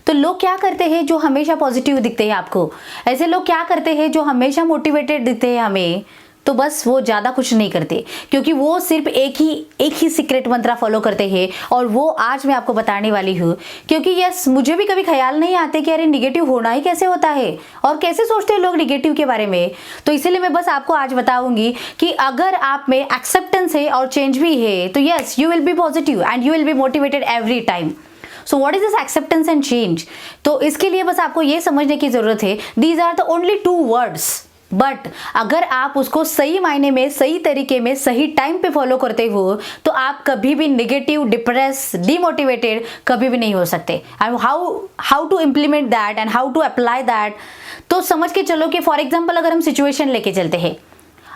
तो लोग क्या करते हैं जो हमेशा पॉजिटिव दिखते हैं आपको, ऐसे लोग क्या करते हैं जो हमेशा मोटिवेटेड दिखते हैं हमें, तो बस वो ज़्यादा कुछ नहीं करते, क्योंकि वो सिर्फ एक ही सीक्रेट मंत्रा फॉलो करते हैं। और वो आज मैं आपको बताने वाली हूँ, क्योंकि यस, मुझे भी कभी ख्याल नहीं आते कि अरे निगेटिव होना ही कैसे होता है और कैसे सोचते हैं लोग निगेटिव के बारे में। तो इसीलिए मैं बस आपको आज बताऊंगी कि अगर आप में एक्सेप्टेंस है और चेंज भी है तो yes, you will be positive and you will be motivated every time. So what is this acceptance and change? तो इसके लिए बस आपको ये समझने की जरूरत है, these are the only 2 words, but अगर आप उसको सही मायने में, सही तरीके में, सही टाइम पे फॉलो करते हो तो आप कभी भी नेगेटिव, डिप्रेस, डिमोटिवेटेड कभी भी नहीं हो सकते। And how to implement that and how to apply that, तो समझ के चलो कि फॉर एग्जाम्पल अगर हम सिचुएशन लेके चलते हैं,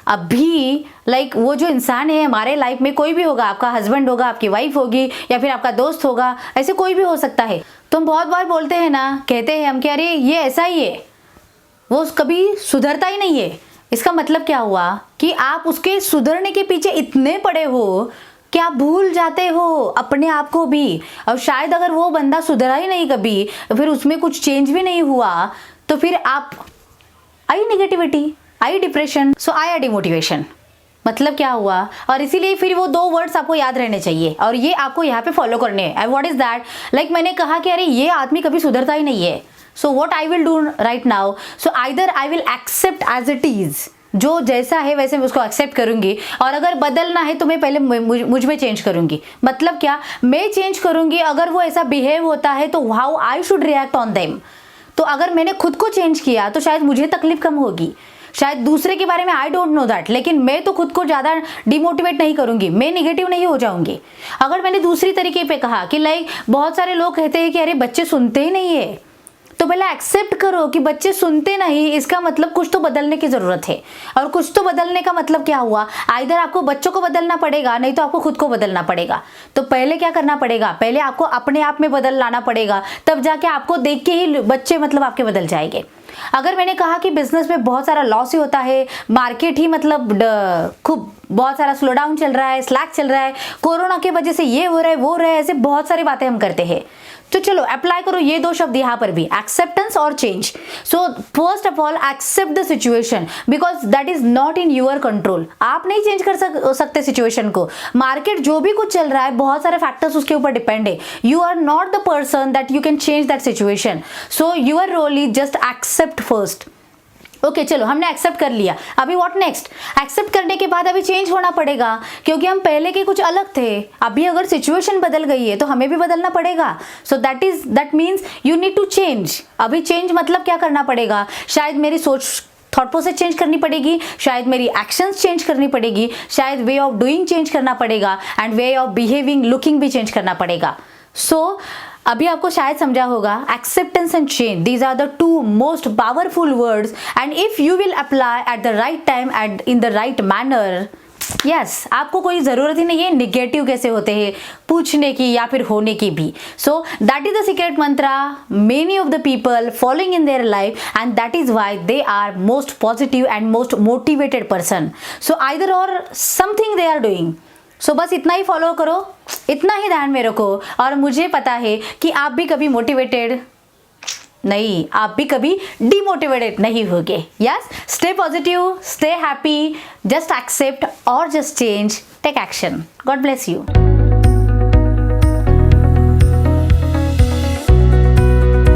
अभी लाइक वो जो इंसान है हमारे लाइफ में, कोई भी होगा, आपका हस्बैंड होगा, आपकी वाइफ होगी, या फिर आपका दोस्त होगा, ऐसे कोई भी हो सकता है। तो हम बहुत बार बोलते हैं ना, कहते हैं हम कि अरे ये ऐसा ही है, वो कभी सुधरता ही नहीं है। इसका मतलब क्या हुआ कि आप उसके सुधरने के पीछे इतने पड़े हो कि आप भूल जाते हो अपने आप को भी। और शायद अगर वो बंदा सुधरा ही नहीं कभी, फिर उसमें कुछ चेंज भी नहीं हुआ, तो फिर आप आई नेगेटिविटी, आई डिप्रेशन, सो आया डिमोटिवेशन। मतलब क्या हुआ? और इसीलिए फिर वो 2 वर्ड्स आपको याद रहने चाहिए और ये आपको यहाँ पे फॉलो करने हैं। What is that? लाइक मैंने कहा कि अरे ये आदमी कभी सुधरता ही नहीं है, so what I will do right now, so either I will accept as it is, जो जैसा है वैसे मैं उसको एक्सेप्ट करूंगी, और अगर बदलना है तो मैं पहले मुझ में चेंज करूंगी। मतलब क्या, मैं चेंज करूंगी। अगर वो ऐसा बिहेव होता है तो how I should react on them. तो अगर मैंने खुद को चेंज किया तो शायद मुझे तकलीफ कम होगी, शायद दूसरे के बारे में आई डोंट नो दैट, लेकिन मैं तो खुद को ज़्यादा डिमोटिवेट नहीं करूंगी, मैं निगेटिव नहीं हो जाऊंगी। अगर मैंने दूसरी तरीके पे कहा कि लाइक बहुत सारे लोग कहते हैं कि अरे बच्चे सुनते ही नहीं है, तो पहले एक्सेप्ट करो कि बच्चे सुनते नहीं, इसका मतलब कुछ तो बदलने की जरूरत है। और कुछ तो बदलने का मतलब क्या हुआ? आइदर आपको बच्चों को बदलना पड़ेगा, नहीं तो आपको खुद को बदलना पड़ेगा। तो पहले क्या करना पड़ेगा? पहले आपको अपने आप में बदल लाना पड़ेगा, तब जाके आपको देख के ही बच्चे मतलब आपके बदल जाएंगे। अगर मैंने कहा कि बिजनेस में बहुत सारा लॉस ही होता है, मार्केट ही मतलब खूब बहुत सारा स्लो डाउन चल रहा है, स्लैक चल रहा है, कोरोना की वजह से ये हो रहा है, वो हो रहा है, ऐसे बहुत सारी बातें हम करते हैं। तो चलो अप्लाई करो ये 2 शब्द यहाँ पर भी, एक्सेप्टेंस और change. So first of all accept the situation, because that is not in your control. आप नहीं चेंज कर सकते सिचुएशन को। मार्केट जो भी कुछ चल रहा है, बहुत सारे फैक्टर्स उसके ऊपर डिपेंड है। You are not the person that you can change that situation. So your role is just accept first. Okay चलो, हमने एक्सेप्ट कर लिया, अभी व्हाट नेक्स्ट? एक्सेप्ट करने के बाद अभी चेंज होना पड़ेगा, क्योंकि हम पहले के कुछ अलग थे। अभी अगर सिचुएशन बदल गई है तो हमें भी बदलना पड़ेगा। So that means you need to change. अभी चेंज मतलब क्या करना पड़ेगा? शायद मेरी सोच, थॉट प्रोसेस चेंज करनी पड़ेगी, शायद मेरी एक्शंस चेंज करनी पड़ेगी, शायद वे ऑफ डूइंग चेंज करना पड़ेगा, and way of behaving, looking भी चेंज करना पड़ेगा। सो अभी आपको शायद समझा होगा, acceptance and change, these are the 2 most powerful words, and if you will apply at the right time and in the right manner, yes, आपको कोई जरूरत ही नहीं है निगेटिव कैसे होते हैं पूछने की या फिर होने की भी। So that is the secret mantra many of the people following in their life, and that is why they are most positive and most motivated person. So either or something they are doing. So बस इतना ही follow करो, इतना ही ध्यान में रखो, और मुझे पता है कि आप भी कभी मोटिवेटेड नहीं, आप भी कभी डिमोटिवेटेड नहीं होगे। Yes, stay positive, stay happy, just accept और just change, take action. God bless you.